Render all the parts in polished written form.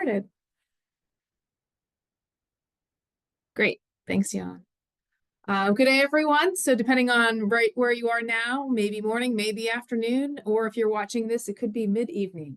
Started. Great. Thanks, Jan. Good day, everyone. So depending on right where you are now, maybe morning, maybe afternoon, or if you're watching this, it could be mid-evening.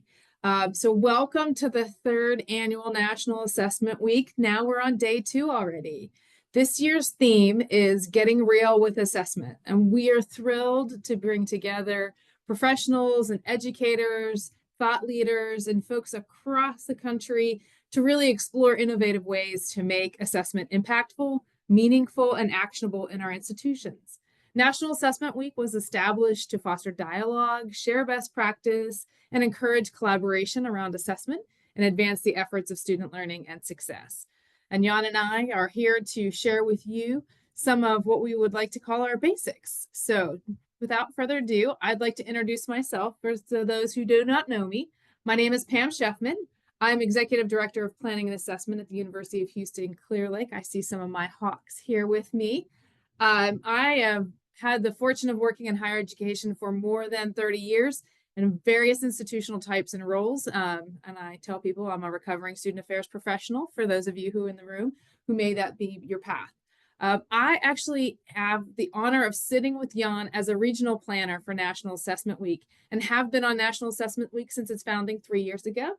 So welcome to the third annual National Assessment Week. Now we're on day 2 already. This year's theme is Getting Real with Assessment, and we are thrilled to bring together professionals and educators, thought leaders, and folks across the country to really explore innovative ways to make assessment impactful, meaningful, and actionable in our institutions. National Assessment Week was established to foster dialogue, share best practice, and encourage collaboration around assessment and advance the efforts of student learning and success. And Jan and I are here to share with you some of what we would like to call our basics. So without further ado, I'd like to introduce myself for those who do not know me. My name is Pam Sheffman. I'm Executive Director of Planning and Assessment at the University of Houston Clear Lake. I see some of my Hawks here with me. I have had the fortune of working in higher education for more than 30 years in various institutional types and roles. And I tell people I'm a recovering student affairs professional, for those of you who are in the room who may that be your path. I actually have the honor of sitting with Jan as a regional planner for National Assessment Week and have been on National Assessment Week since its founding 3 years ago.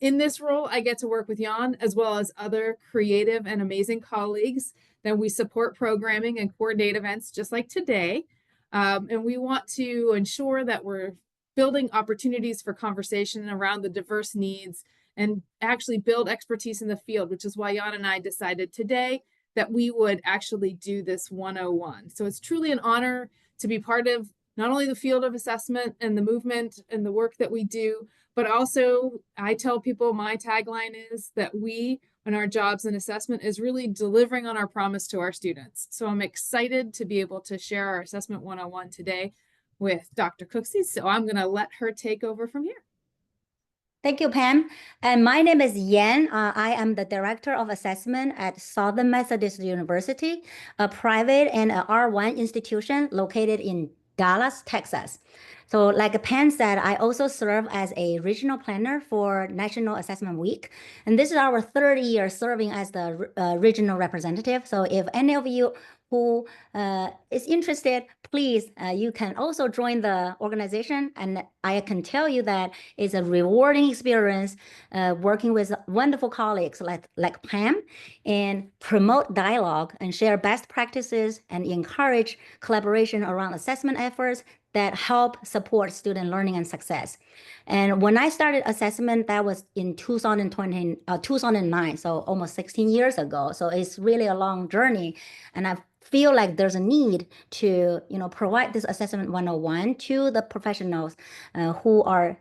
In this role, I get to work with Jan as well as other creative and amazing colleagues that we support programming and coordinate events just like today. And we want to ensure that we're building opportunities for conversation around the diverse needs and actually build expertise in the field, which is why Jan and I decided today that we would actually do this 101. So it's truly an honor to be part of not only the field of assessment and the movement and the work that we do, but also I tell people my tagline is that we and our jobs in assessment is really delivering on our promise to our students. So I'm excited to be able to share our Assessment 101 today with Dr. Cooksey. So I'm going to let her take over from here. Thank you, Pam. And my name is Yan. I am the Director of Assessment at Southern Methodist University, a private and a R1 institution located in Dallas, Texas. So like Pam said, I also serve as a regional planner for National Assessment Week. And this is our third year serving as the regional representative. So if any of you who is interested, please, you can also join the organization. And I can tell you that it's a rewarding experience working with wonderful colleagues like Pam and promote dialogue and share best practices and encourage collaboration around assessment efforts that help support student learning and success. And when I started assessment, that was in 2009, so almost 16 years ago. So it's really a long journey. And I feel like there's a need to, provide this assessment 101 to the professionals who are,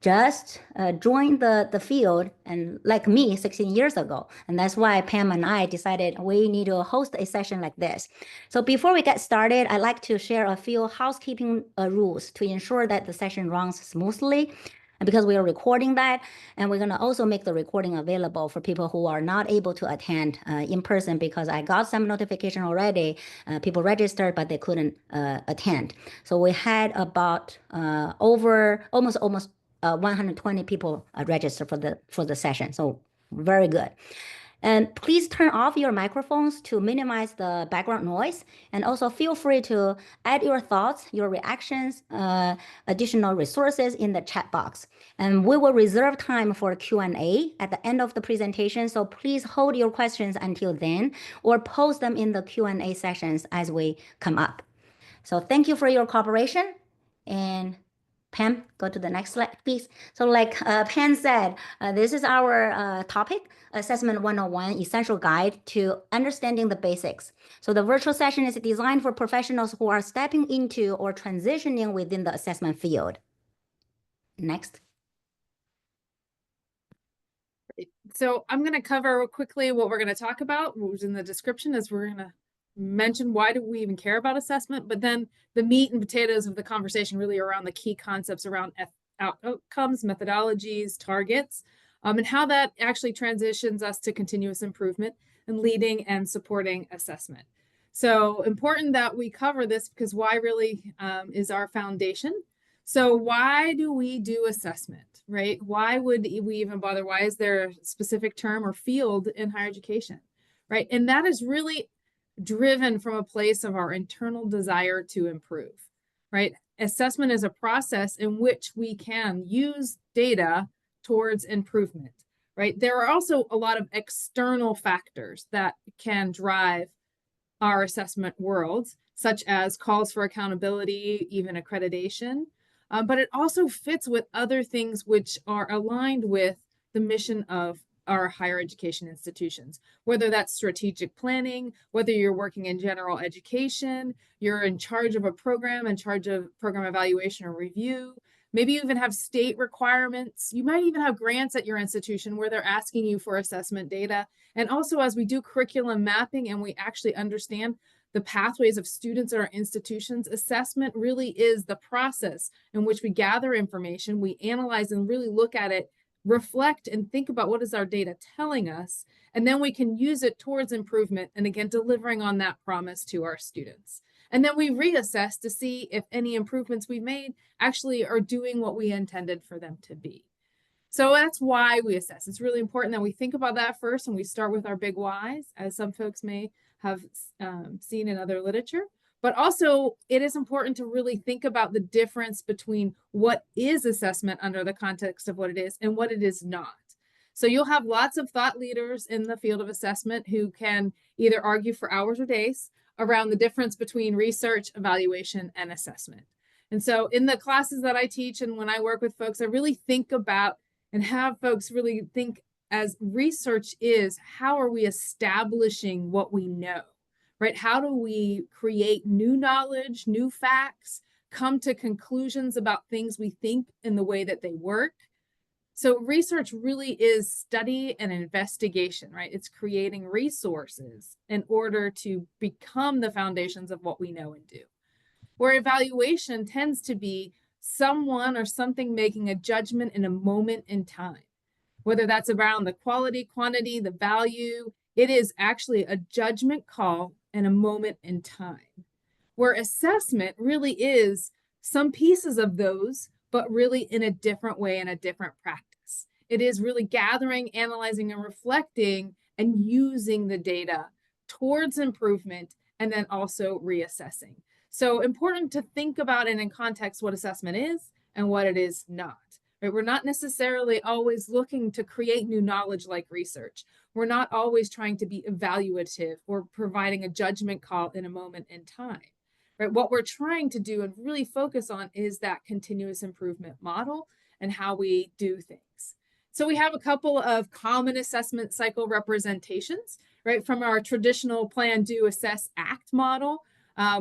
just joined the field and like me 16 years ago. And that's why Pam and I decided we need to host a session like this. So before we get started, I'd like to share a few housekeeping rules to ensure that the session runs smoothly. And because we are recording that, and we're going to also make the recording available for people who are not able to attend in person, because I got some notification already. People registered, but they couldn't attend. So we had about almost 120 people registered for the session. So very good. And please turn off your microphones to minimize the background noise. And also feel free to add your thoughts, your reactions, additional resources in the chat box. And we will reserve time for Q&A at the end of the presentation. So please hold your questions until then or post them in the Q&A sessions as we come up. So thank you for your cooperation. And Pam, go to the next slide, please. So like Pam said, this is our topic, Assessment 101, Essential Guide to Understanding the Basics. So the virtual session is designed for professionals who are stepping into or transitioning within the assessment field. Next. So I'm going to cover quickly what we're going to talk about, what was in the description, as we're going to mention why do we even care about assessment, but then the meat and potatoes of the conversation really around the key concepts around outcomes, methodologies, targets, and how that actually transitions us to continuous improvement and leading and supporting assessment. So important that we cover this because why really is our foundation. So why do we do assessment? right? Why would we even bother? Why is there a specific term or field in higher education, right? And that is really driven from a place of our internal desire to improve, right? Assessment is a process in which we can use data towards improvement, right? There are also a lot of external factors that can drive our assessment worlds, such as calls for accountability, even accreditation. But it also fits with other things which are aligned with the mission of our higher education institutions, whether that's strategic planning, whether you're working in general education, you're in charge of a program, in charge of program evaluation or review. Maybe you even have state requirements. You might even have grants at your institution where they're asking you for assessment data. And also, as we do curriculum mapping and we actually understand the pathways of students at our institutions, assessment really is the process in which we gather information, we analyze and really look at it, reflect and think about what is our data telling us, and then we can use it towards improvement and again, delivering on that promise to our students. And then we reassess to see if any improvements we've made actually are doing what we intended for them to be. So that's why we assess. It's really important that we think about that first and we start with our big whys, as some folks may have seen in other literature. But also, it is important to really think about the difference between what is assessment under the context of what it is and what it is not. So you'll have lots of thought leaders in the field of assessment who can either argue for hours or days around the difference between research, evaluation, and assessment. And so in the classes that I teach and when I work with folks, I really think about and have folks really think as research is, how are we establishing what we know, right? How do we create new knowledge, new facts, come to conclusions about things we think in the way that they work? So research really is study and investigation, right? It's creating resources in order to become the foundations of what we know and do. Where evaluation tends to be someone or something making a judgment in a moment in time, whether that's around the quality, quantity, the value. It is actually a judgment call in a moment in time. Where assessment really is some pieces of those, but really in a different way, in a different practice. It is really gathering, analyzing, and reflecting and using the data towards improvement and then also reassessing. So important to think about and in context what assessment is and what it is not. Right? We're not necessarily always looking to create new knowledge like research. We're not always trying to be evaluative or providing a judgment call in a moment in time. Right? What we're trying to do and really focus on is that continuous improvement model and how we do things. So we have a couple of common assessment cycle representations, right? From our traditional plan, do, assess, act model,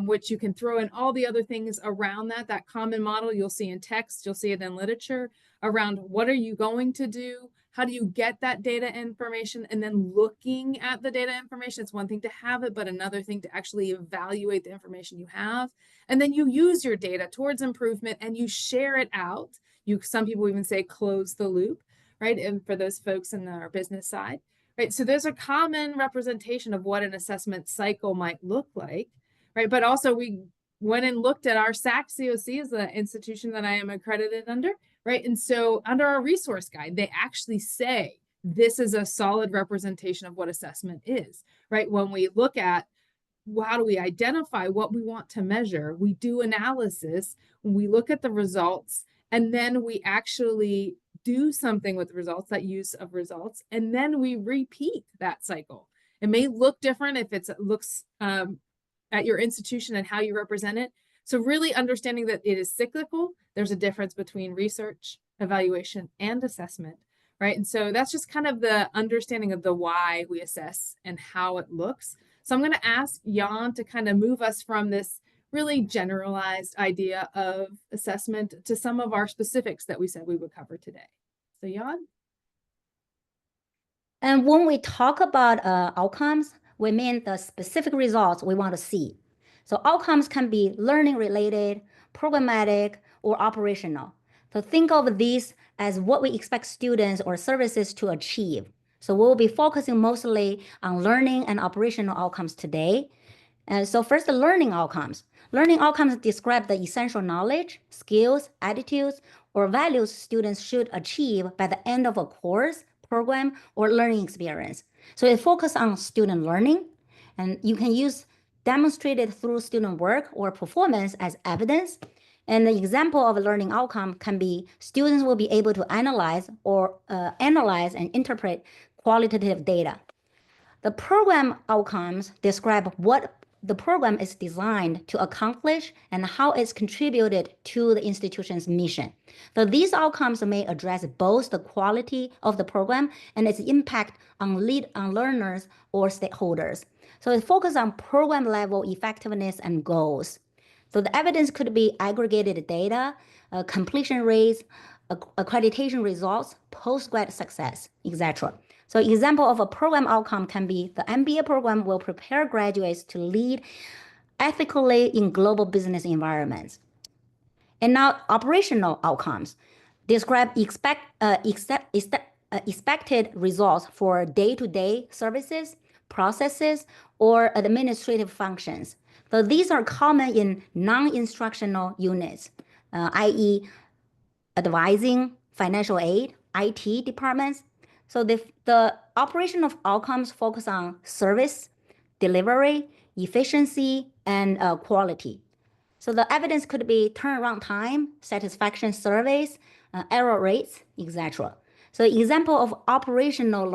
which you can throw in all the other things around that common model you'll see in text, you'll see it in literature, around what are you going to do, how do you get that data information, and then looking at the data information. It's one thing to have it, but another thing to actually evaluate the information you have. And then you use your data towards improvement and you share it out. Some people even say close the loop, right? And for those folks in our business side, right? So there's a common representation of what an assessment cycle might look like. Right, but also we went and looked at our SAC COC as the institution that I am accredited under, right? And so under our resource guide, they actually say this is a solid representation of what assessment is, right? When we look at how do we identify what we want to measure, we do analysis, we look at the results, and then we actually do something with the results, that use of results, and then we repeat that cycle. It may look different if it looks at your institution and how you represent it. So really understanding that it is cyclical. There's a difference between research, evaluation, and assessment, right? And so that's just kind of the understanding of the why we assess and how it looks. So I'm going to ask Jan to kind of move us from this really generalized idea of assessment to some of our specifics that we said we would cover today. So Jan? And when we talk about outcomes, we mean the specific results we want to see. So outcomes can be learning related, programmatic, or operational. So think of these as what we expect students or services to achieve. So we'll be focusing mostly on learning and operational outcomes today. And so first, the learning outcomes. Learning outcomes describe the essential knowledge, skills, attitudes, or values students should achieve by the end of a course, program, or learning experience. So it focuses on student learning, and you can use demonstrated through student work or performance as evidence. And the example of a learning outcome can be students will be able to analyze and interpret qualitative data. The program outcomes describe what the program is designed to accomplish and how it's contributed to the institution's mission. So these outcomes may address both the quality of the program and its impact on learners or stakeholders. So it focuses on program level effectiveness and goals. So the evidence could be aggregated data, completion rates, accreditation results, post-grad success, etc. So example of a program outcome can be the MBA program will prepare graduates to lead ethically in global business environments. And now operational outcomes describe expected results for day-to-day services, processes, or administrative functions. So these are common in non-instructional units, i.e. advising, financial aid, IT departments. So the operational outcomes focus on service, delivery, efficiency, and quality. So the evidence could be turnaround time, satisfaction surveys, error rates, etc. So example of operational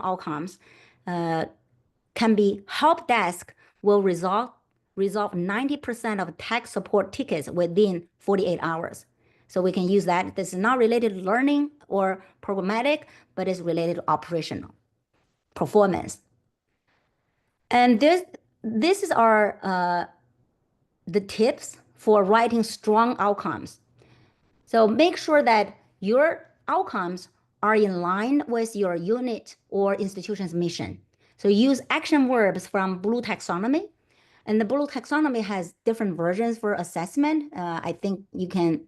outcomes can be help desk will resolve 90% of tech support tickets within 48 hours. So we can use that. This is not related to learning or programmatic, but it's related to operational performance. And this is our the tips for writing strong outcomes. So make sure that your outcomes are in line with your unit or institution's mission. So use action verbs from Blue Taxonomy. And the Blue Taxonomy has different versions for assessment. I think you can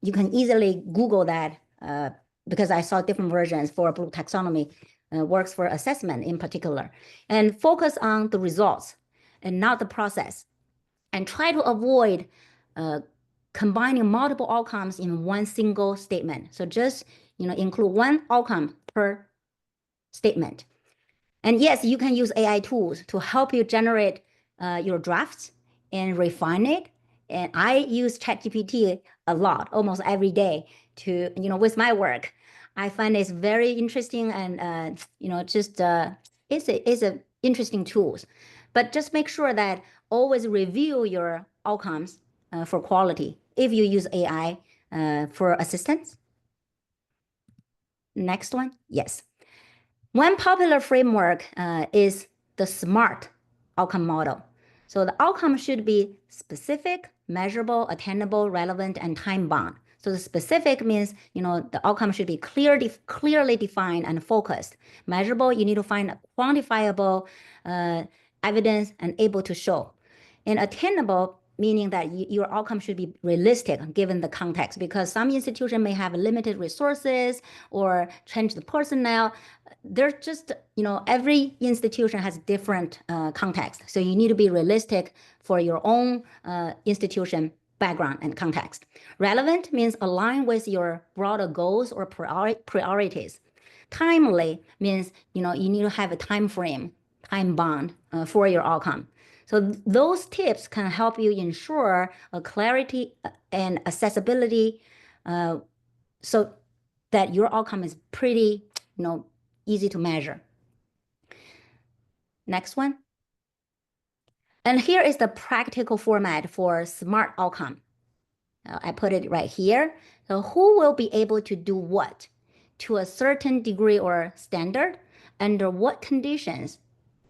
easily Google that because I saw different versions for Blue Taxonomy works for assessment in particular. And focus on the results and not the process. And try to avoid combining multiple outcomes in one single statement. So just include one outcome per statement. And yes, you can use AI tools to help you generate your drafts and refine it. And I use ChatGPT a lot, almost every day to, with my work. I find it's very interesting and, it's a interesting tools. But just make sure that always review your outcomes for quality if you use AI for assistance. Next one, yes. One popular framework is the SMART outcome model. So the outcome should be specific, measurable, attainable, relevant, and time-bound. So the specific means, the outcome should be clearly defined and focused. Measurable, you need to find quantifiable evidence and able to show. And attainable, meaning that your outcome should be realistic given the context, because some institution may have limited resources or change the personnel. There's just, every institution has different context. So you need to be realistic for your own institution background and context. Relevant means align with your broader goals or priorities. Timely means, you need to have a time frame, time bound for your outcome. So those tips can help you ensure a clarity and accessibility so that your outcome is pretty, easy to measure. Next one. And here is the practical format for SMART outcome. I put it right here. So who will be able to do what to a certain degree or standard, under what conditions,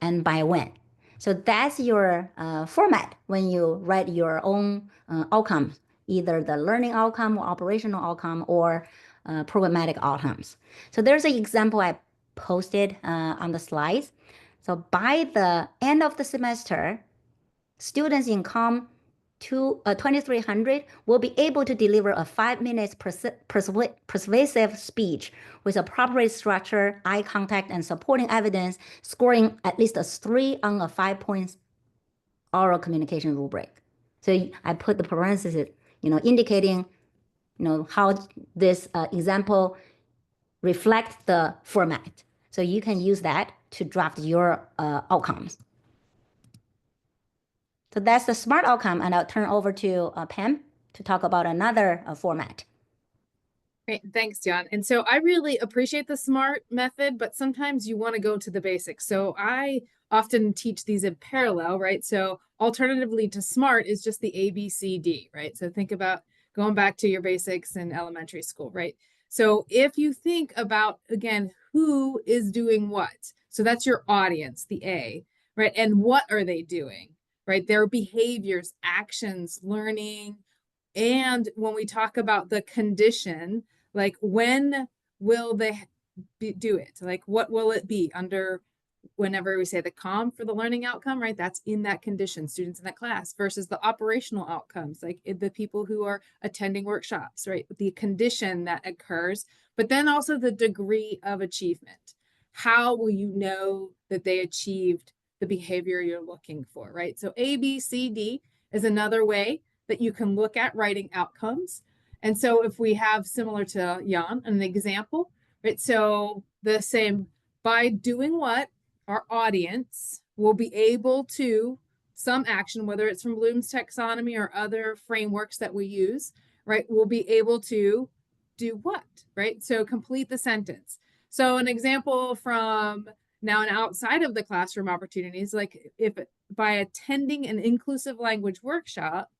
and by when? So that's your format when you write your own outcomes, either the learning outcome or operational outcome or programmatic outcomes. So there's an example I posted on the slides. So by the end of the semester, students in COM 2300 will be able to deliver a 5 minutes persuasive speech with appropriate structure, eye contact, and supporting evidence, scoring at least a 3 on a 5-point oral communication rubric. So I put the parentheses, indicating how this example reflects the format. So you can use that to draft your outcomes. So that's the SMART outcome, and I'll turn over to Pam to talk about another format. Great, thanks, John. And so I really appreciate the SMART method, but sometimes you want to go to the basics. So I often teach these in parallel, right? So alternatively to SMART is just the ABCD, right? So think about going back to your basics in elementary school, right? So if you think about, again, who is doing what? So that's your audience, the A, right? And what are they doing, right? Their behaviors, actions, learning. And when we talk about the condition, like when will they do it? Like what will it be under, whenever we say the COM for the learning outcome, right? That's in that condition, students in that class, versus the operational outcomes, like the people who are attending workshops, right? The condition that occurs, but then also the degree of achievement. How will you know that they achieved the behavior you're looking for, right? So A, B, C, D is another way that you can look at writing outcomes. And so if we have, similar to Jan, an example, right? So the same, by doing what, our audience will be able to, some action, whether it's from Bloom's taxonomy or other frameworks that we use, right? Will be able to do what, right? So complete the sentence. So an example from now and outside of the classroom opportunities, like if by attending an inclusive language workshop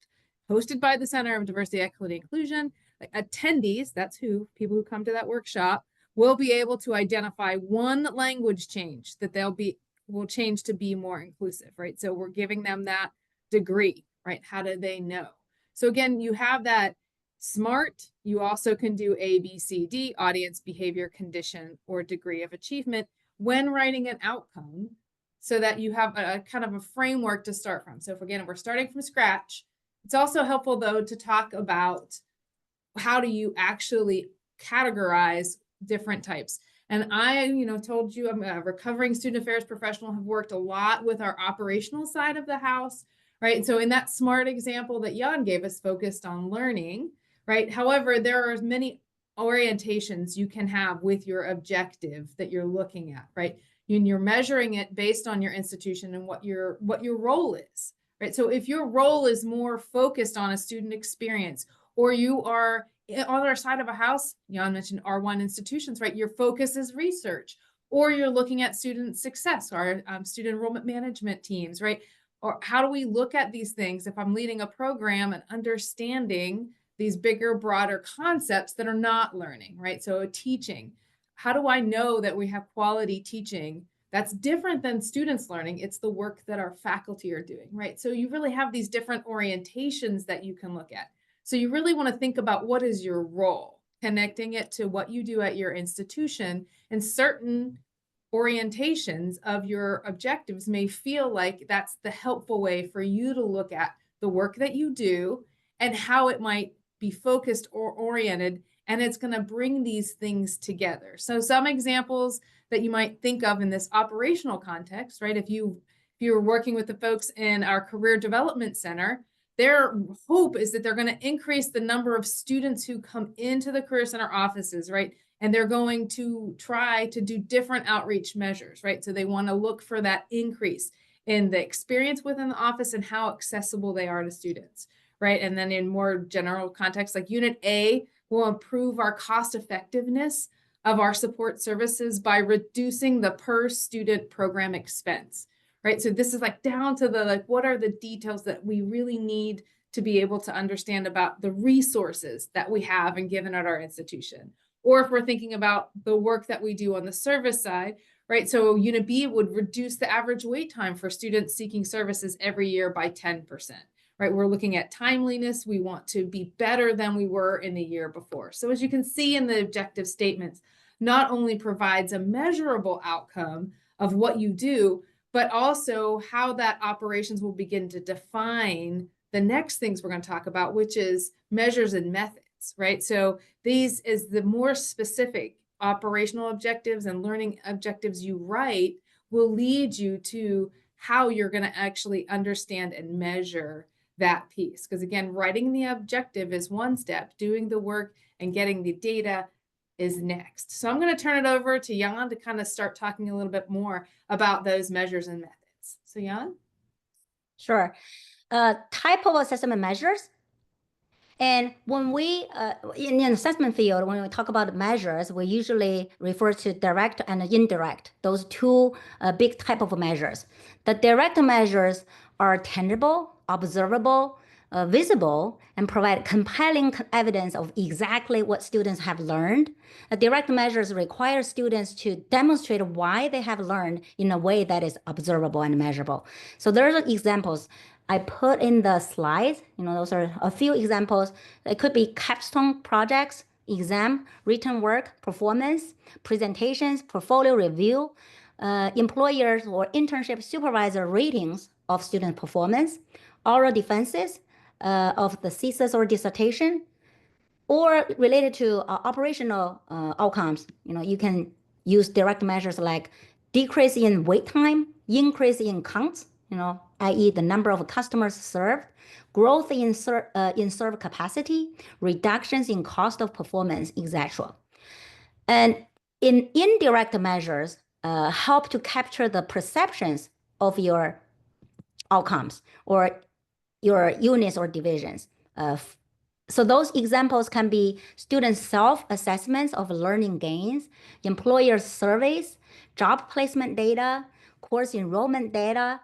hosted by the Center of Diversity, Equity, Inclusion, like attendees, that's who, people who come to that workshop, will be able to identify one language change that will change to be more inclusive, right? So we're giving them that degree, right? How do they know? So again, you have that SMART. You also can do A, B, C, D, audience, behavior, condition, or degree of achievement when writing an outcome, so that you have a kind of a framework to start from. So if, again, we're starting from scratch, it's also helpful, though, to talk about how do you actually categorize different types. And I, told you I'm a recovering student affairs professional, have worked a lot with our operational side of the house, right? And so in that SMART example that Jan gave us, focused on learning, right? However, there are many orientations you can have with your objective that you're looking at, right? And you're measuring it based on your institution and what your role is, right? So if your role is more focused on a student experience, or you are on our side of a house, Jan mentioned R1 institutions, right? Your focus is research, or you're looking at student success, or student enrollment management teams, right? Or how do we look at these things if I'm leading a program and understanding these bigger, broader concepts that are not learning, right? So teaching, how do I know that we have quality teaching that's different than students learning? It's the work that our faculty are doing, right? So you really have these different orientations that you can look at. So you really want to think about what is your role, connecting it to what you do at your institution, and certain orientations of your objectives may feel like that's the helpful way for you to look at the work that you do and how it might be focused or oriented, and it's going to bring these things together. So some examples that you might think of in this operational context, right? If you're working with the folks in our Career Development Center, their hope is that they're going to increase the number of students who come into the Career Center offices, right? And they're going to try to do different outreach measures, right? So they want to look for that increase in the experience within the office and how accessible they are to students, right? And then in more general context, like Unit A will improve our cost effectiveness of our support services by reducing the per student program expense, right? So this is like down to the, like, what are the details that we really need to be able to understand about the resources that we have and given at our institution. Or if we're thinking about the work that we do on the service side, right? So Unit B would reduce the average wait time for students seeking services every year by 10%, right? We're looking at timeliness. We want to be better than we were in the year before. So as you can see in the objective statements, not only provides a measurable outcome of what you do, but also how that operations will begin to define the next things we're going to talk about, which is measures and methods, right? So these is the more specific operational objectives and learning objectives you write will lead you to how you're going to actually understand and measure that piece. Because again, writing the objective is one step, doing the work and getting the data is next. So I'm going to turn it over to Jan to kind of start talking a little bit more about those measures and methods. So Jan? Sure. Type of assessment measures. And when we, in the assessment field, when we talk about measures, we usually refer to direct and indirect, those two big type of measures. The direct measures are tangible, observable, visible, and provide compelling evidence of exactly what students have learned. The direct measures require students to demonstrate why they have learned in a way that is observable and measurable. So there are examples I put in the slides. Those are a few examples. It could be capstone projects, exam, written work, performance, presentations, portfolio review, employers or internship supervisor ratings of student performance, oral defenses of the thesis or dissertation, or related to operational outcomes. You can use direct measures like decrease in wait time, increase in counts, i.e. the number of customers served, growth in serve capacity, reductions in cost of performance, etc. And in indirect measures, help to capture the perceptions of your outcomes or your units or divisions. So those examples can be student self-assessments of learning gains, employer surveys, job placement data, course enrollment data,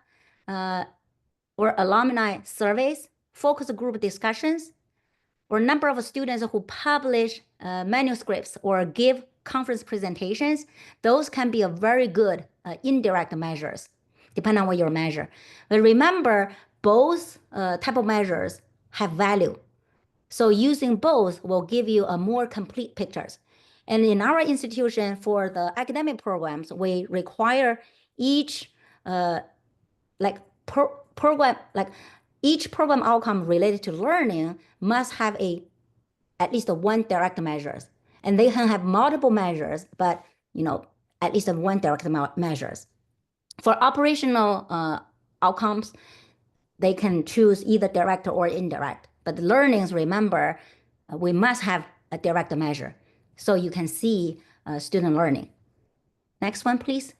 or alumni surveys, focus group discussions, or number of students who publish manuscripts or give conference presentations. Those can be a very good indirect measures, depending on what you measure. But remember, both type of measures have value. So using both will give you a more complete pictures. And in our institution, for the academic programs, we require each program, each program outcome related to learning must have at least one direct measures. And they can have multiple measures, but at least one direct measures. For operational outcomes, they can choose either direct or indirect. But learnings, remember, we must have a direct measure so you can see student learning. Next one, please.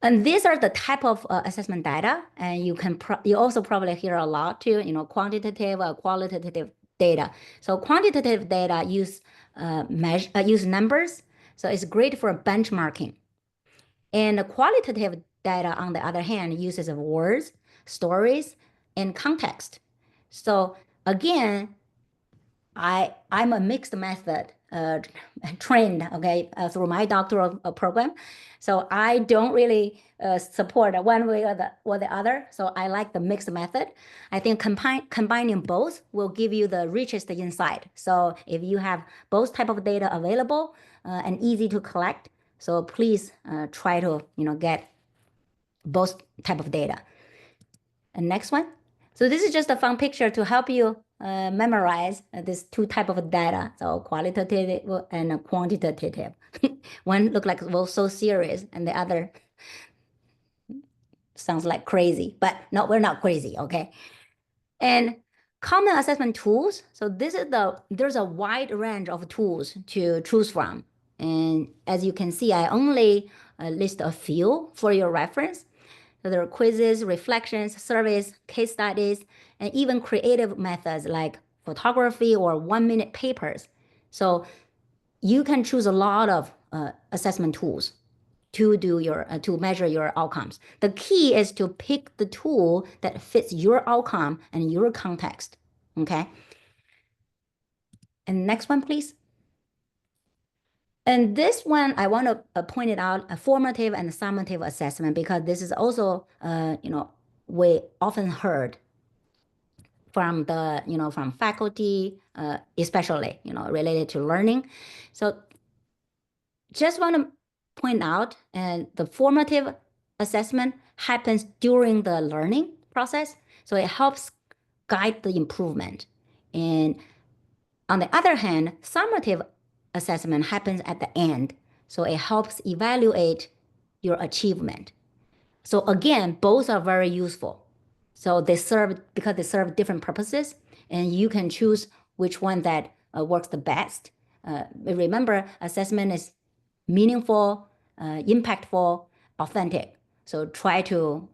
And these are the type of assessment data, and you also probably hear a lot too, quantitative or qualitative data. So quantitative data use numbers, so it's great for benchmarking. And the qualitative data, on the other hand, uses words, stories, and context. So again, I'm a mixed method trained, okay, through my doctoral program. So I don't really support one way or the other. So I like the mixed method. I think combining both will give you the richest insight. So if you have both type of data available and easy to collect, so please try to get both type of data. And next one. So this is just a fun picture to help you memorize these two type of data. So qualitative and quantitative. One look like so serious, and the other sounds like crazy. But no, we're not crazy, okay? And common assessment tools. So there's a wide range of tools to choose from. And as you can see, I only list a few for your reference. So there are quizzes, reflections, surveys, case studies, and even creative methods like photography or 1-minute papers. So you can choose a lot of assessment tools to measure your outcomes. The key is to pick the tool that fits your outcome and your context. Okay. And next one, please. And this one, I want to point it out, a formative and summative assessment, because this is also, we often heard from from faculty, especially, related to learning. So just want to point out, and the formative assessment happens during the learning process. So it helps guide the improvement. And on the other hand, summative assessment happens at the end. So it helps evaluate your achievement. So again, both are very useful. So because they serve different purposes, and you can choose which one that works the best. Remember, assessment is meaningful, impactful, authentic. So try to,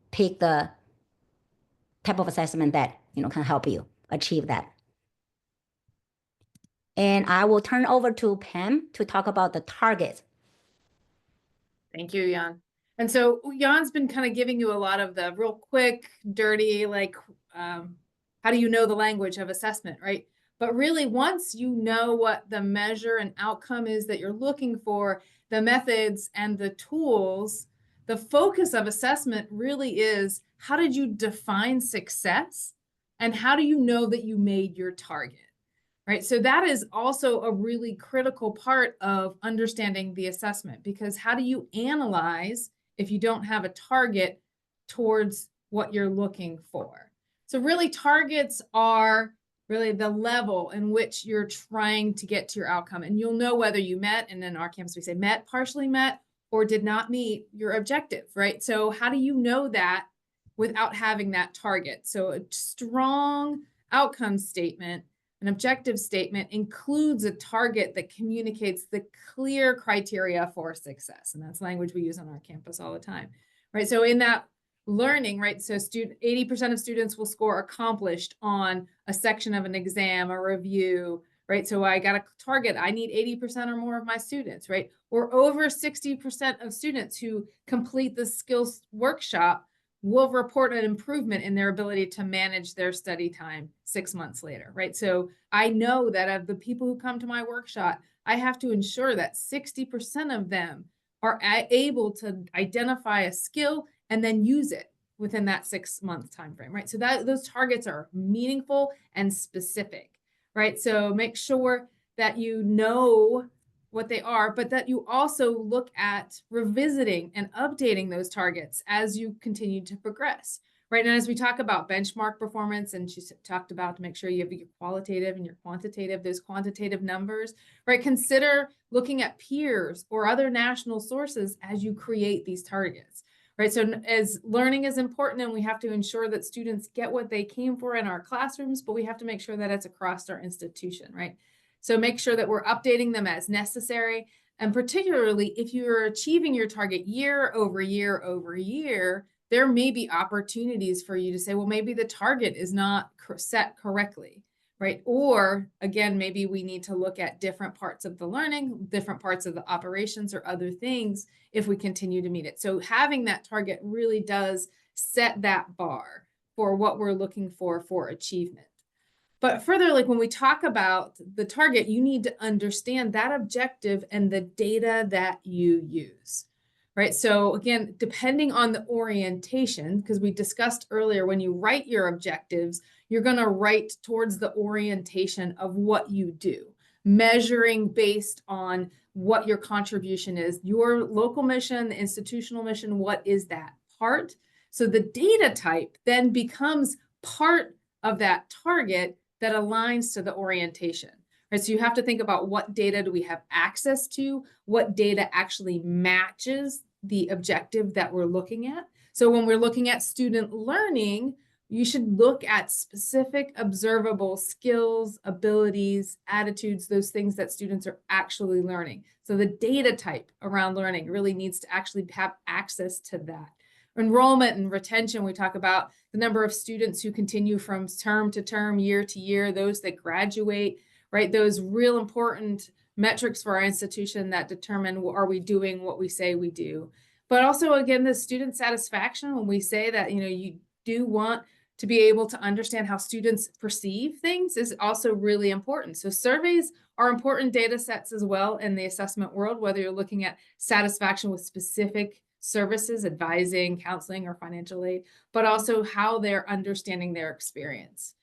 pick the type of assessment that, can help you achieve that. And I will turn over to Pam to talk about the targets. Thank you, Jan. And so Jan's been kind of giving you a lot of the real quick, dirty, like, how do you know the language of assessment, right? But really, once you know what the measure and outcome is that you're looking for, the methods and the tools, the focus of assessment really is, how did you define success? And how do you know that you made your target? Right. So that is also a really critical part of understanding the assessment, because how do you analyze if you don't have a target towards what you're looking for? So really, targets are really the level in which you're trying to get to your outcome. And you'll know whether you met, and in our campus we say met, partially met, or did not meet your objective, right? So how do you know that without having that target? So a strong outcome statement, an objective statement, includes a target that communicates the clear criteria for success. And that's language we use on our campus all the time, right? So in that learning, right, so 80% of students will score accomplished on a section of an exam, a review, right? So I got a target, I need 80% or more of my students, right? Or over 60% of students who complete the skills workshop will report an improvement in their ability to manage their study time 6 months later, right? So I know that of the people who come to my workshop, I have to ensure that 60% of them are able to identify a skill and then use it within that 6-month time frame, right? So that those targets are meaningful and specific, right? So make sure that you know what they are, but that you also look at revisiting and updating those targets as you continue to progress, right? And as we talk about benchmark performance, and she talked about to make sure you have your qualitative and your quantitative, those quantitative numbers, right? Consider looking at peers or other national sources as you create these targets, right? So as learning is important, and we have to ensure that students get what they came for in our classrooms, but we have to make sure that it's across our institution, right? So make sure that we're updating them as necessary. And particularly if you're achieving your target year over year over year, there may be opportunities for you to say, well, maybe the target is not set correctly, right? Or again, maybe we need to look at different parts of the learning, different parts of the operations or other things if we continue to meet it. So having that target really does set that bar for what we're looking for achievement. But further, like when we talk about the target, you need to understand that objective and the data that you use, right? So again, depending on the orientation, because we discussed earlier, when you write your objectives, you're going to write towards the orientation of what you do, measuring based on what your contribution is, your local mission, the institutional mission, what is that part? So the data type then becomes part of that target that aligns to the orientation, right? So you have to think about what data do we have access to, what data actually matches the objective that we're looking at. So when we're looking at student learning, you should look at specific observable skills, abilities, attitudes, those things that students are actually learning. So the data type around learning really needs to actually have access to that. Enrollment and retention, we talk about the number of students who continue from term to term, year to year, those that graduate, right? Those real important metrics for our institution that determine, are we doing what we say we do? But also, again, the student satisfaction, when we say that, you do want to be able to understand how students perceive things, is also really important. So surveys are important data sets as well in the assessment world, whether you're looking at satisfaction with specific services, advising, counseling, or financial aid, but also how they're understanding their experience.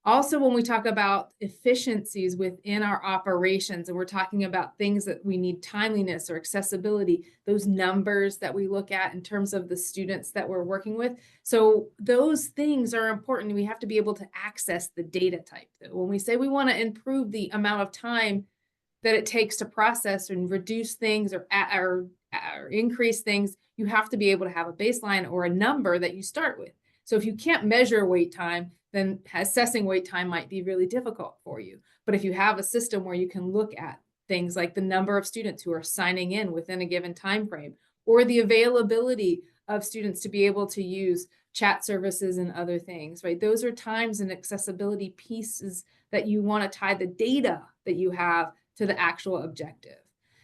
Also, when we talk about efficiencies within our operations, and we're talking about things that we need timeliness or accessibility, those numbers that we look at in terms of the students that we're working with. So those things are important. We have to be able to access the data type. When we say we want to improve the amount of time that it takes to process and reduce things or increase things, you have to be able to have a baseline or a number that you start with. So if you can't measure wait time, then assessing wait time might be really difficult for you. But if you have a system where you can look at things like the number of students who are signing in within a given time frame, or the availability of students to be able to use chat services and other things, right? Those are times and accessibility pieces that you want to tie the data that you have to the actual objective.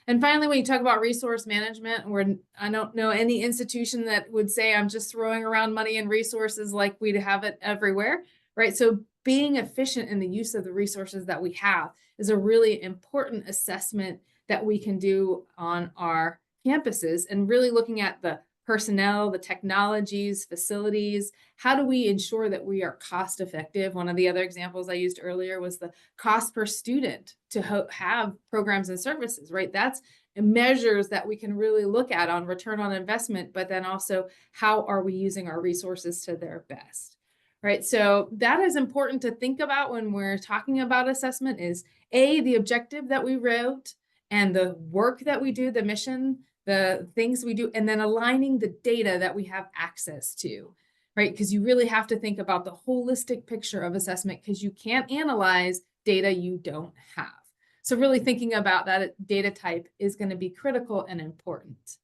And finally, when you talk about resource management, I don't know any institution that would say I'm just throwing around money and resources like we'd have it everywhere, right? So being efficient in the use of the resources that we have is a really important assessment that we can do on our campuses, and really looking at the personnel, the technologies, facilities. How do we ensure that we are cost effective? One of the other examples I used earlier was the cost per student to have programs and services, right? That's measures that we can really look at on return on investment, but then also how are we using our resources to their best, right? So that is important to think about when we're talking about assessment is the objective that we wrote and the work that we do, the mission, the things we do, and then aligning the data that we have access to, right? Because you really have to think about the holistic picture of assessment, because you can't analyze data you don't have. So really thinking about that data type is going to be critical and important.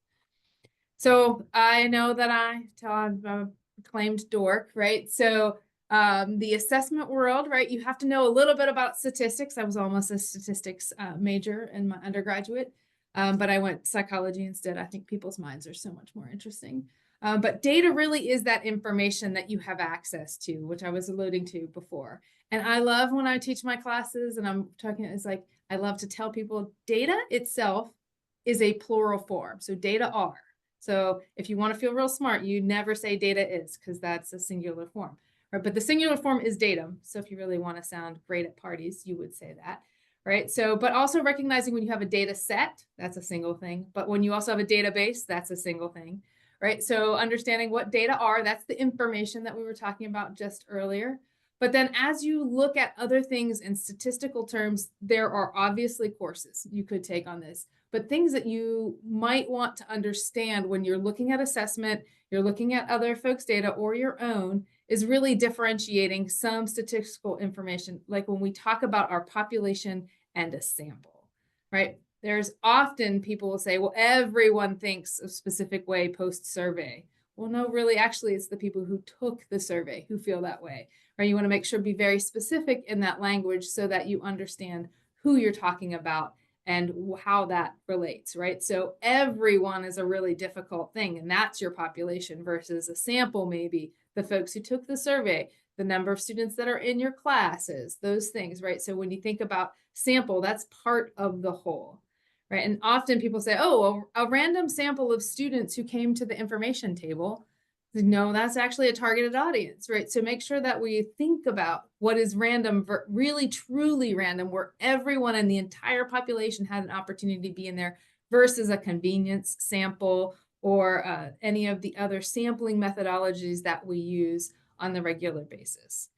So I know that I'm a proclaimed dork, right? So the assessment world, right? You have to know a little bit about statistics. I was almost a statistics major in my undergraduate. But I went psychology instead. I think people's minds are so much more interesting. But data really is that information that you have access to, which I was alluding to before. And I love when I teach my classes and I'm talking, it's like, I love to tell people data itself is a plural form. So data are. So if you want to feel real smart, you never say data is, because that's a singular form. Right? But the singular form is datum. So if you really want to sound great at parties, you would say that. Right. So, but also recognizing when you have a data set, that's a single thing. But when you also have a database, that's a single thing. Right. So understanding what data are, that's the information that we were talking about just earlier. But then as you look at other things in statistical terms, there are obviously courses you could take on this, but things that you might want to understand when you're looking at assessment, you're looking at other folks' data or your own, is really differentiating some statistical information. Like when we talk about our population and a sample, right? There's often people will say, well, everyone thinks a specific way post-survey. Well, no, really, actually, it's the people who took the survey who feel that way, right? You want to make sure be very specific in that language so that you understand who you're talking about and how that relates, right? So everyone is a really difficult thing, and that's your population versus a sample, maybe the folks who took the survey, the number of students that are in your classes, those things, right? So when you think about sample, that's part of the whole, right? And often people say, oh, a random sample of students who came to the information table. No, that's actually a targeted audience, right? So make sure that we think about what is random, really truly random, where everyone in the entire population had an opportunity to be in there versus a convenience sample or any of the other sampling methodologies that we use on the regular basis.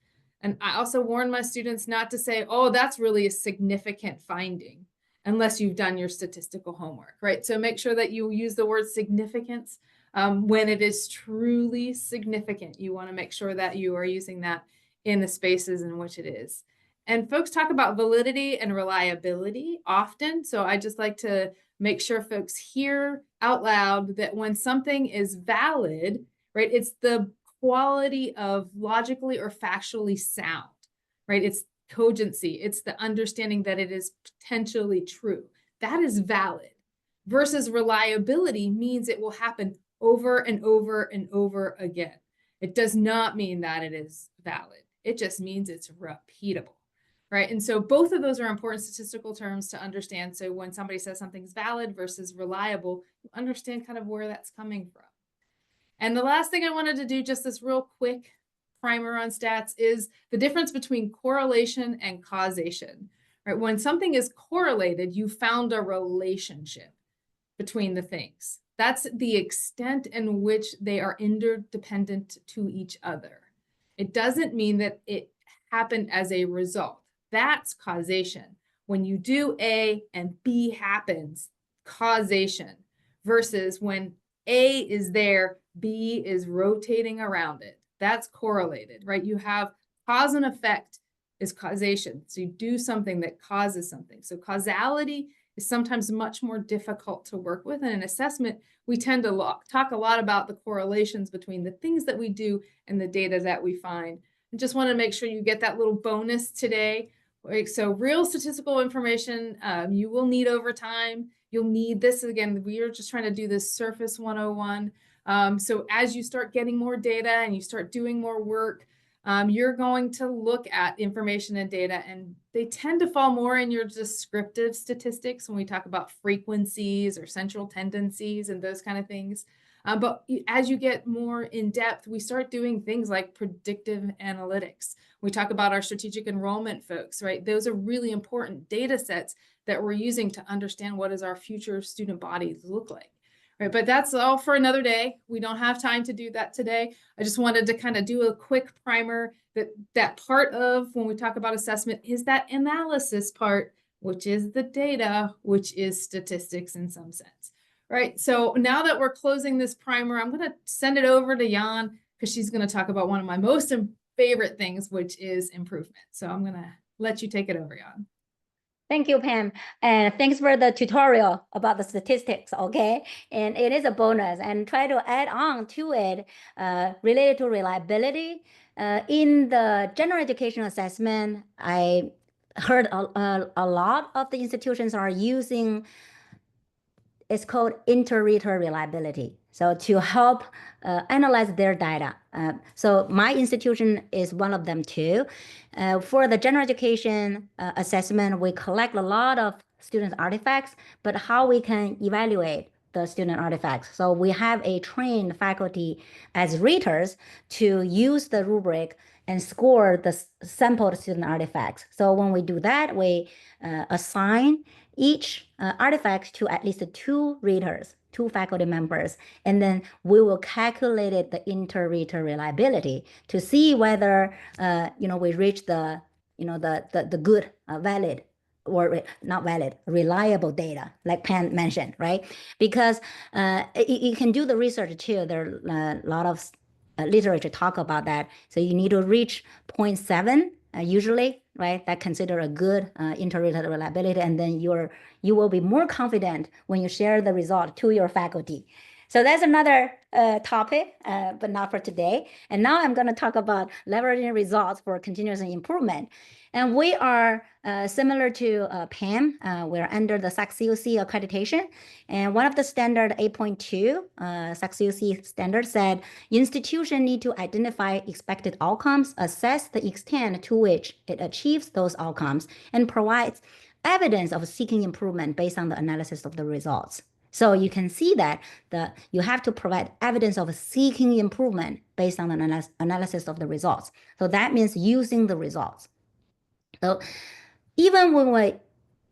And I also warn my students not to say, oh, that's really a significant finding, unless you've done your statistical homework, right? So make sure that you use the word significance when it is truly significant. You want to make sure that you are using that in the spaces in which it is. And folks talk about validity and reliability often. So I just like to make sure folks hear out loud that when something is valid, right, it's the quality of logically or factually sound, right? It's cogency. It's the understanding that it is potentially true. That is valid. Versus reliability means it will happen over and over and over again. It does not mean that it is valid. It just means it's repeatable, right? And so both of those are important statistical terms to understand. So when somebody says something's valid versus reliable, you understand kind of where that's coming from. And the last thing I wanted to do, just this real quick primer on stats, is the difference between correlation and causation, right? When something is correlated, you found a relationship between the things. That's the extent in which they are interdependent to each other. It doesn't mean that it happened as a result. That's causation. When you do A and B happens, causation, versus when A is there, B is rotating around it. That's correlated, right? You have cause and effect is causation. So you do something that causes something. So causality is sometimes much more difficult to work with. And in assessment, we tend to talk a lot about the correlations between the things that we do and the data that we find. And just want to make sure you get that little bonus today. Right? So real statistical information you will need over time. You'll need this. Again, we are just trying to do this surface 101. So as you start getting more data and you start doing more work, you're going to look at information and data, and they tend to fall more in your descriptive statistics when we talk about frequencies or central tendencies and those kind of things. But as you get more in depth, we start doing things like predictive analytics. We talk about our strategic enrollment folks, right? Those are really important data sets that we're using to understand what does our future student bodies look like. Right, but that's all for another day. We don't have time to do that today. I just wanted to kind of do a quick primer that part of when we talk about assessment is that analysis part, which is the data, which is statistics in some sense. Right, so now that we're closing this primer, I'm going to send it over to Jan because she's going to talk about one of my most favorite things, which is improvement. So I'm going to let you take it over, Jan. Thank you, Pam. And thanks for the tutorial about the statistics, okay? And it is a bonus and try to add on to it related to reliability. In the general education assessment, I heard a lot of the institutions are using, it's called inter-reader reliability. So to help analyze their data. So my institution is one of them too. For the general education assessment, we collect a lot of student artifacts, but how we can evaluate the student artifacts. So we have a trained faculty as readers to use the rubric and score the sampled student artifacts. So when we do that, we assign each artifact to at least two readers, two faculty members, and then we will calculate the inter-reader reliability to see whether we reach the the good valid or not valid, reliable data, like Pam mentioned, right? Because you can do the research too. There are a lot of literature talk about that. So you need to reach 0.7 usually, right? That consider a good inter-reader reliability, and then you will be more confident when you share the result to your faculty. So that's another topic, but not for today. And now I'm going to talk about leveraging results for continuous improvement. And we are similar to Pam. We're under the SAC-COC accreditation. And one of the standard 8.2 SAC-COC standard said, institution need to identify expected outcomes, assess the extent to which it achieves those outcomes, and provides evidence of seeking improvement based on the analysis of the results. So you can see that you have to provide evidence of seeking improvement based on the analysis of the results. So that means using the results. So even when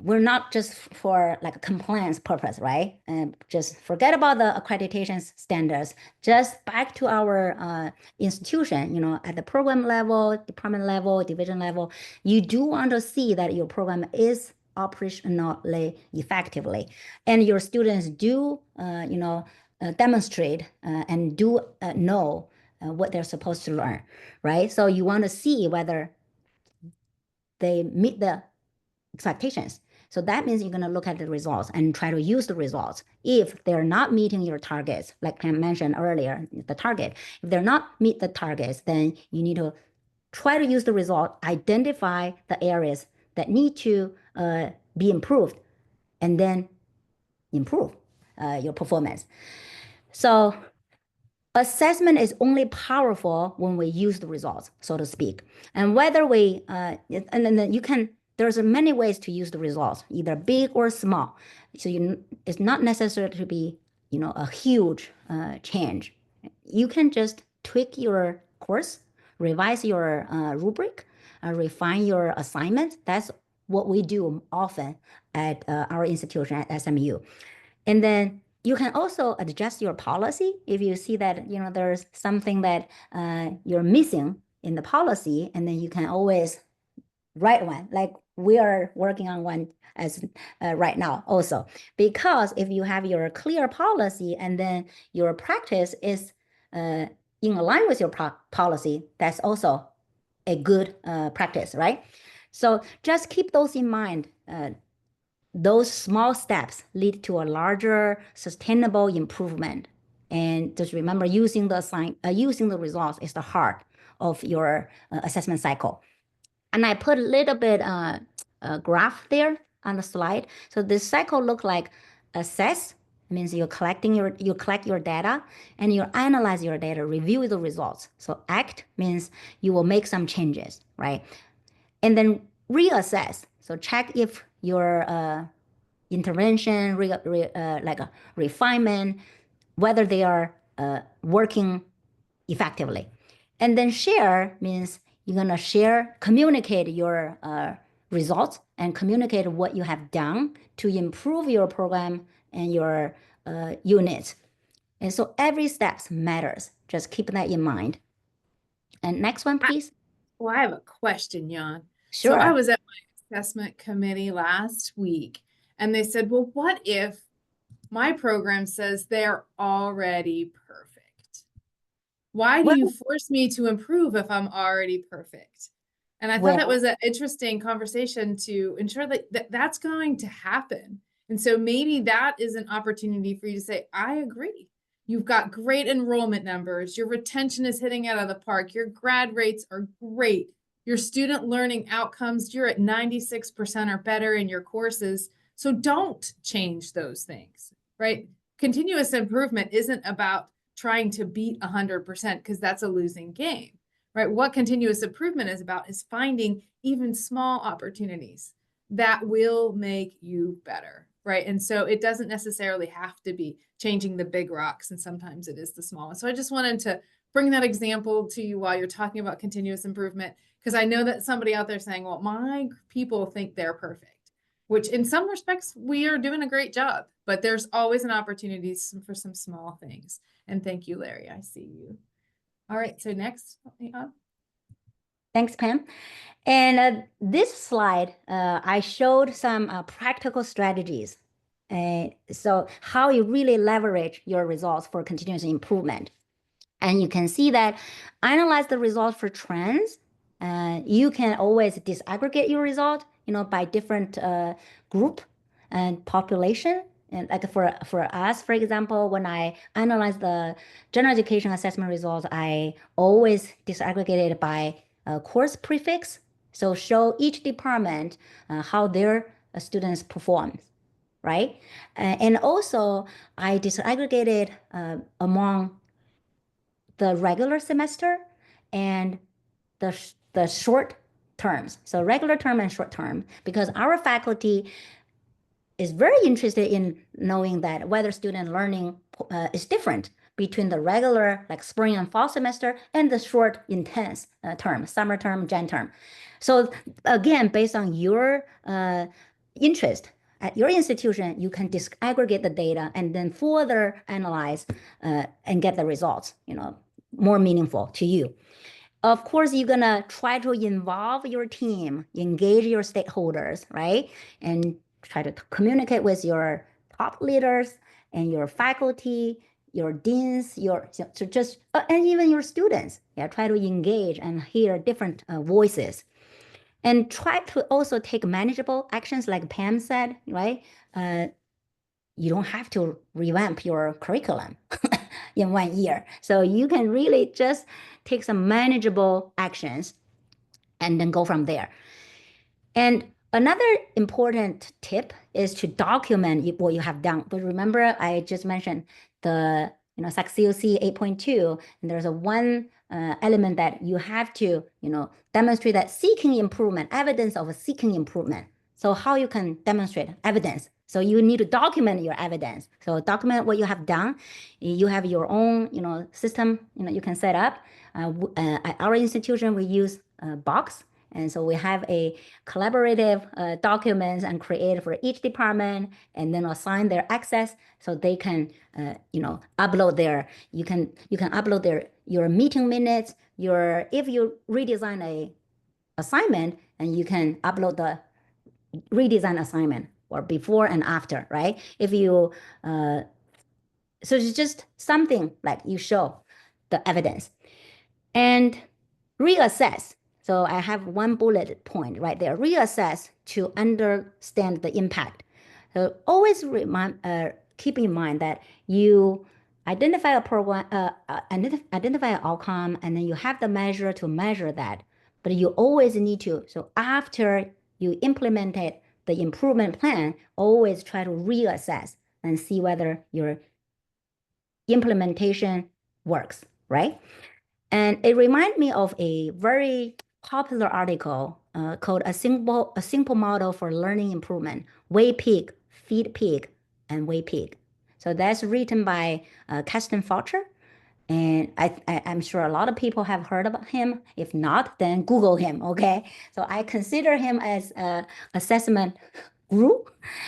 we're not just for like a compliance purpose, right? And just forget about the accreditation standards, just back to our institution, at the program level, department level, division level, you do want to see that your program is operationally effectively, and your students do, demonstrate and do know what they're supposed to learn, right? So you want to see whether they meet the expectations. So that means you're going to look at the results and try to use the results. If they're not meeting your targets, like Pam mentioned earlier, the target, if they're not meet the targets, then you need to try to use the result, identify the areas that need to be improved, and then improve your performance. So assessment is only powerful when we use the results, so to speak. And whether we, and then you can, there's many ways to use the results, either big or small. So it's not necessary to be, a huge change. You can just tweak your course, revise your rubric, refine your assignment. That's what we do often at our institution at SMU. And then you can also adjust your policy if you see that there's something that you're missing in the policy, and then you can always write one, like we are working on one as right now also. Because if you have your clear policy and then your practice is in line with your policy, that's also a good practice, right? So just keep those in mind. Those small steps lead to a larger sustainable improvement. And just remember, using the results is the heart of your assessment cycle. And I put a little bit graph there on the slide. So this cycle look like assess means you collect your data and you analyze your data, review the results. So act means you will make some changes, right? And then reassess. So check if your intervention, like a refinement, whether they are working effectively. And then share means you're going to communicate your results and communicate what you have done to improve your program and your units. And so every step matters. Just keep that in mind. And next one, please. Well, I have a question, Jan. So I Sure. was at my assessment committee last week, and they said, well, what if my program says they're already perfect? Why do Well, you force me to improve if I'm already perfect? And I thought that was an interesting conversation to ensure that that's going to happen. And so maybe that is an opportunity for you to say, I agree. You've got great enrollment numbers. Your retention is hitting out of the park. Your grad rates are great. Your student learning outcomes, you're at 96% or better in your courses. So don't change those things, right? Continuous improvement isn't about trying to beat 100% because that's a losing game, right? What continuous improvement is about is finding even small opportunities that will make you better, right? And so it doesn't necessarily have to be changing the big rocks, and sometimes it is the small ones. So I just wanted to bring that example to you while you're talking about continuous improvement, because I know that somebody out there saying, well, my people think they're perfect, which in some respects we are doing a great job, but there's always an opportunity for some small things. And thank you, Larry. I see you. All right, so next. Thanks, Pam. And this slide, I showed some practical strategies. So how you really leverage your results for continuous improvement. And you can see that analyze the results for trends. You can always disaggregate your result, by different group and population. And like for us, for example, when I analyze the general education assessment results, I always disaggregate it by course prefix. So show each department how their students perform, right? And also I disaggregated among the regular semester and the short terms. So regular term and short term, because our faculty is very interested in knowing that whether student learning is different between the regular, like spring and fall semester, and the short, intense term, summer term, Jan term. So again, based on your interest at your institution, you can disaggregate the data and then further analyze and get the results, more meaningful to you. Of course, you're gonna try to involve your team, engage your stakeholders, right? And try to communicate with your top leaders and your faculty, your deans, and even your students. Yeah, try to engage and hear different voices. And try to also take manageable actions, like Pam said, right? You don't have to revamp your curriculum in 1 year. So you can really just take some manageable actions and then go from there. And another important tip is to document what you have done. But remember, I just mentioned the SAC-COC 8.2, and there's one element that you have to demonstrate that seeking improvement, evidence of seeking improvement. So how you can demonstrate evidence? So you need to document your evidence. So document what you have done. You have your own system you can set up. At our institution, we use Box. And so we have a collaborative documents and create for each department, and then assign their access so they can, upload you can upload your meeting minutes, if you redesign a assignment, and you can upload the redesign assignment or before and after, right? So it's just something like you show. the evidence. And reassess. So I have one bullet point right there. Reassess to understand the impact. So always keep in mind that you identify a program, identify an outcome, and then you have the measure to measure that. But you always need to. So after you implemented the improvement plan, always try to reassess and see whether your implementation works, right? And it reminded me of a very popular article called a simple model for learning improvement, Weigh Pig, Feed Pig, and Weigh Pig. So that's written by Keston Foucher. And I'm sure a lot of people have heard about him. If not, then Google him, okay? So I consider him as a assessment guru.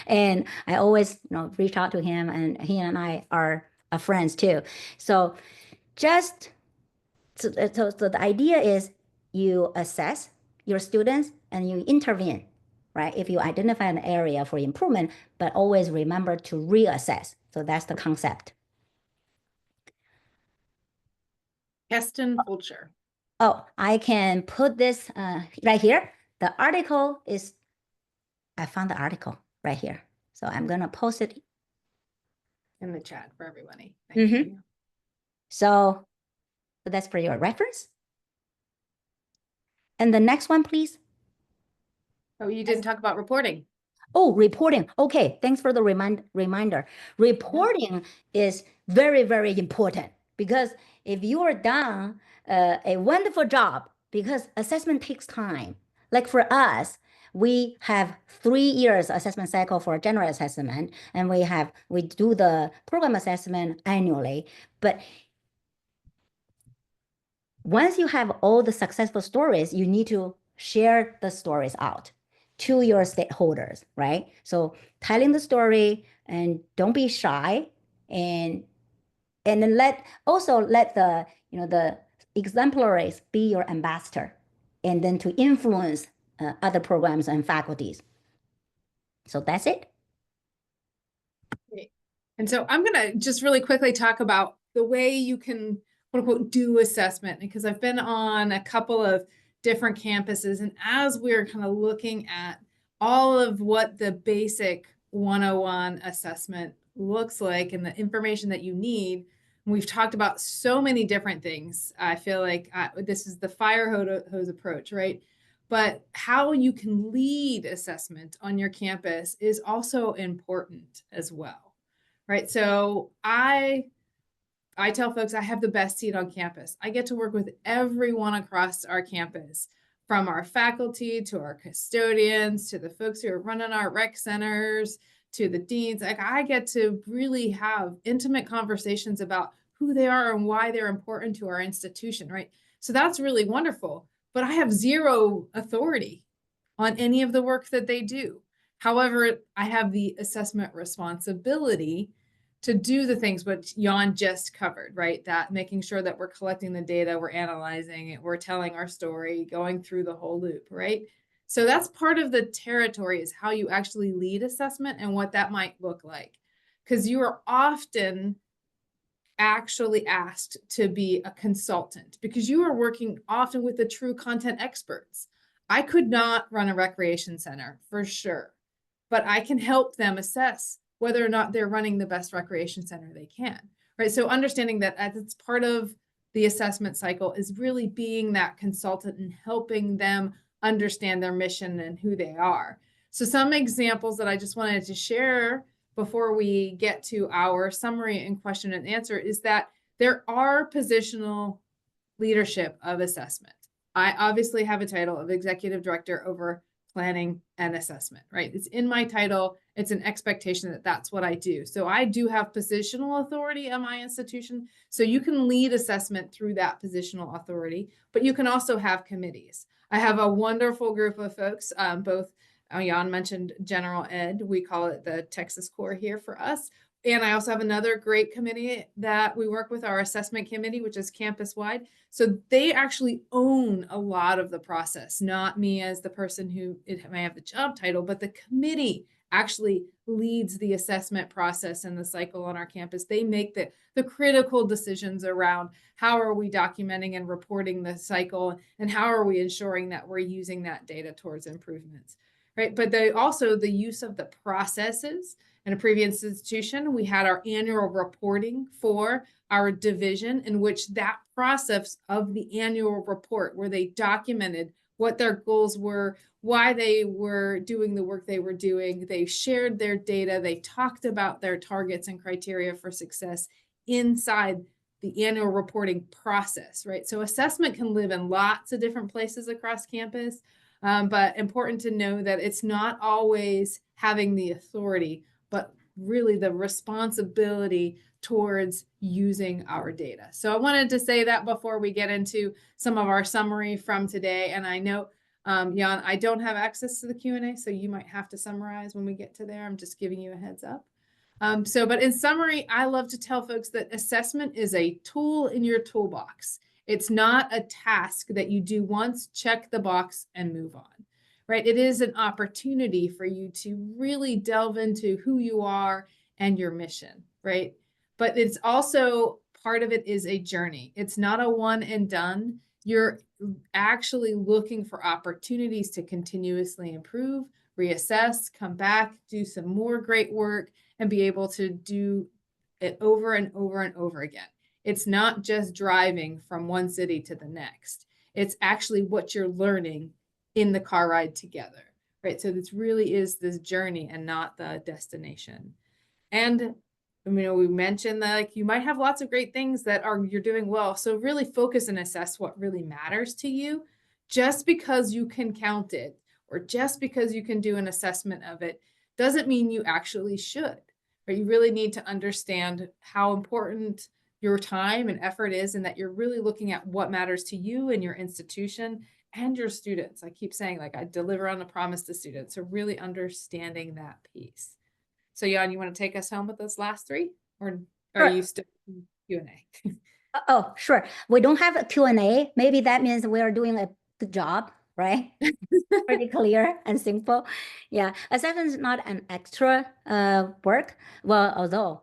And I always reach out to him, and he and I are friends too. So just so the idea is you assess your students and you intervene, right? If you identify an area for improvement, but always remember to reassess. So that's the concept. Keston Fulcher. Oh, I can put this right here. The article is, I found the article right here. So I'm going to post it in the chat for everybody. Thank you. So that's for your reference. And the next one, please. Oh, you didn't talk about reporting. Oh, reporting. Okay, thanks for the reminder. Reporting is very, very important because if you are done a wonderful job, because assessment takes time. Like for us, we have 3 years assessment cycle for general assessment, and we do the program assessment annually. But once you have all the successful stories, you need to share the stories out to your stakeholders, right? So telling the story, and don't be shy, and then let the the exemplaries be your ambassador, and then to influence other programs and faculties. So that's it. Great. And so I'm going to just really quickly talk about the way you can, quote unquote, do assessment, because I've been on a couple of different campuses. And as we're kind of looking at all of what the basic 101 assessment looks like and the information that you need, we've talked about so many different things. I feel like this is the fire hose approach, right? But how you can lead assessment on your campus is also important as well, right? So I tell folks I have the best seat on campus. I get to work with everyone across our campus, from our faculty to our custodians to the folks who are running our rec centers to the deans. Like, I get to really have intimate conversations about who they are and why they're important to our institution, right? So that's really wonderful. But I have zero authority on any of the work that they do. However, I have the assessment responsibility to do the things which Jan just covered, right? That making sure that we're collecting the data, we're analyzing it, we're telling our story, going through the whole loop, right? So that's part of the territory, is how you actually lead assessment and what that might look like. Because you are often actually asked to be a consultant, because you are working often with the true content experts. I could not run a recreation center for sure, but I can help them assess whether or not they're running the best recreation center they can, right? So understanding that as it's part of the assessment cycle is really being that consultant and helping them understand their mission and who they are. So some examples that I just wanted to share before we get to our summary and question and answer is that there are positional leadership of assessment. I obviously have a title of executive director over planning and assessment, right? It's in my title. It's an expectation that that's what I do. So I do have positional authority at my institution. So you can lead assessment through that positional authority, but you can also have committees. I have a wonderful group of folks, both Jan mentioned general ed. We call it the Texas Core here for us. And I also have another great committee that we work with, our assessment committee, which is campus wide. So they actually own a lot of the process, not me as the person who may have the job title, but the committee actually leads the assessment process and the cycle on our campus. They make the critical decisions around how are we documenting and reporting the cycle, and how are we ensuring that we're using that data towards improvements, right? But they also, the use of the processes. In a previous institution, we had our annual reporting for our division, in which that process of the annual report, where they documented what their goals were, why they were doing the work they were doing. They shared their data. They talked about their targets and criteria for success inside the annual reporting process, right? So assessment can live in lots of different places across campus, but important to know that it's not always having the authority, but really the responsibility towards using our data. So I wanted to say that before we get into some of our summary from today. And I know, Jan, I don't have access to the Q&A, so you might have to summarize when we get to there. I'm just giving you a heads up. But in summary, I love to tell folks that assessment is a tool in your toolbox. It's not a task that you do once, check the box, and move on, right? It is an opportunity for you to really delve into who you are and your mission, right? But it's also, part of it is a journey. It's not a one and done. You're actually looking for opportunities to continuously improve, reassess, come back, do some more great work, and be able to do it over and over and over again. It's not just driving from one city to the next. It's actually what you're learning in the car ride together, right? So this really is this journey and not the destination. And we mentioned that, like, you might have lots of great things that you're doing well. So really focus and assess what really matters to you. Just because you can count it, or just because you can do an assessment of it, doesn't mean you actually should. But you really need to understand how important your time and effort is, and that you're really looking at what matters to you and your institution and your students. I keep saying, like, I deliver on the promise to students. So really understanding that piece. So Jan, you want to take us home with those last three, or are you still in Q&A? Oh, sure. We don't have a Q&A. Maybe that means we are doing a good job, right? Pretty clear and simple. Yeah, assessment is not an extra work. Well, although,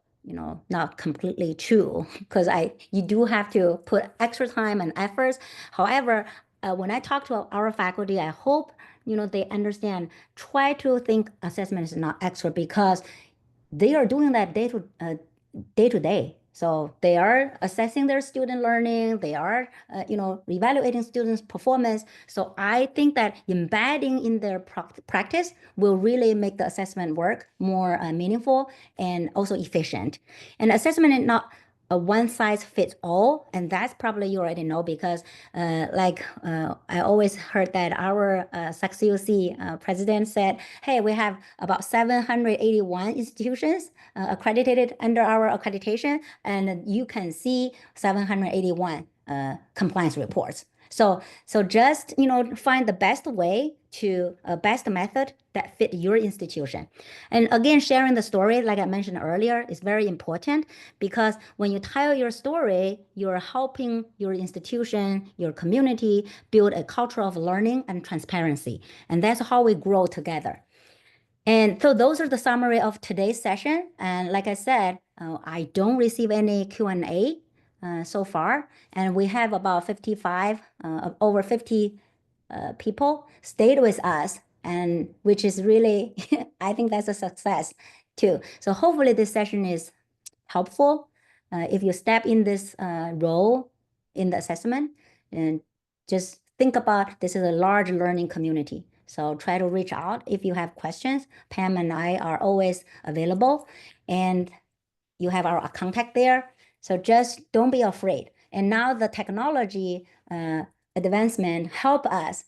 not completely true, because you do have to put extra time and efforts. However, when I talk to our faculty, I hope, they understand, try to think assessment is not extra, because they are doing that day to day. So they are assessing their student learning. They are, evaluating students' performance. So I think that embedding in their practice will really make the assessment work more meaningful and also efficient. And assessment is not a one size fits all, and that's probably you already know, because I always heard that our SACCUC president said, hey, we have about 781 institutions accredited under our accreditation, and you can see 781 compliance reports. So just, find the best way to best method that fit your institution. And again, sharing the story, like I mentioned earlier, is very important, because when you tell your story, you're helping your institution, your community build a culture of learning and transparency. And that's how we grow together. And so those are the summary of today's session. And like I said, I don't receive any Q&A so far. And we have about 55, over 50 people stayed with us, and which is really, I think that's a success too. So hopefully this session is helpful. If you step in this role in the assessment, and just think about, this is a large learning community. So try to reach out if you have questions. Pam and I are always available, and you have our contact there. So just don't be afraid. And now the technology advancement help us,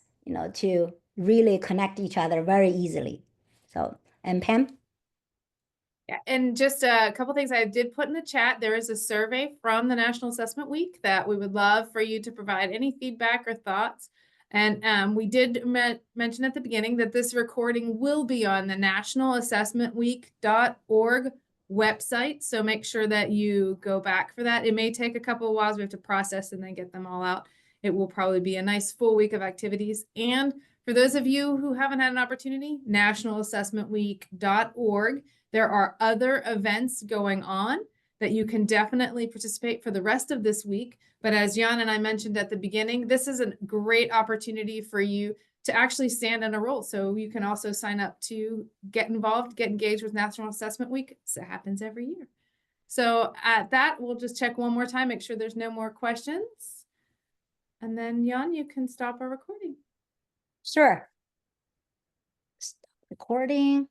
to really connect each other very easily. So, and Pam? Yeah, and just a couple things I did put in the chat. There is a survey from the National Assessment Week that we would love for you to provide any feedback or thoughts. And we did mention at the beginning that this recording will be on the nationalassessmentweek.org website. So make sure that you go back for that. It may take a couple of whiles. We have to process and then get them all out. It will probably be a nice full week of activities. And For those of you who haven't had an opportunity, nationalassessmentweek.org. There are other events going on that you can definitely participate for the rest of this week. But as Jan and I mentioned at the beginning, this is a great opportunity for you to actually stand in a role. So you can also sign up to get involved, get engaged with National Assessment Week. So it happens every year. So at that, we'll just check one more time, make sure there's no more questions. And then Jan, you can stop our recording. Sure. Stop recording.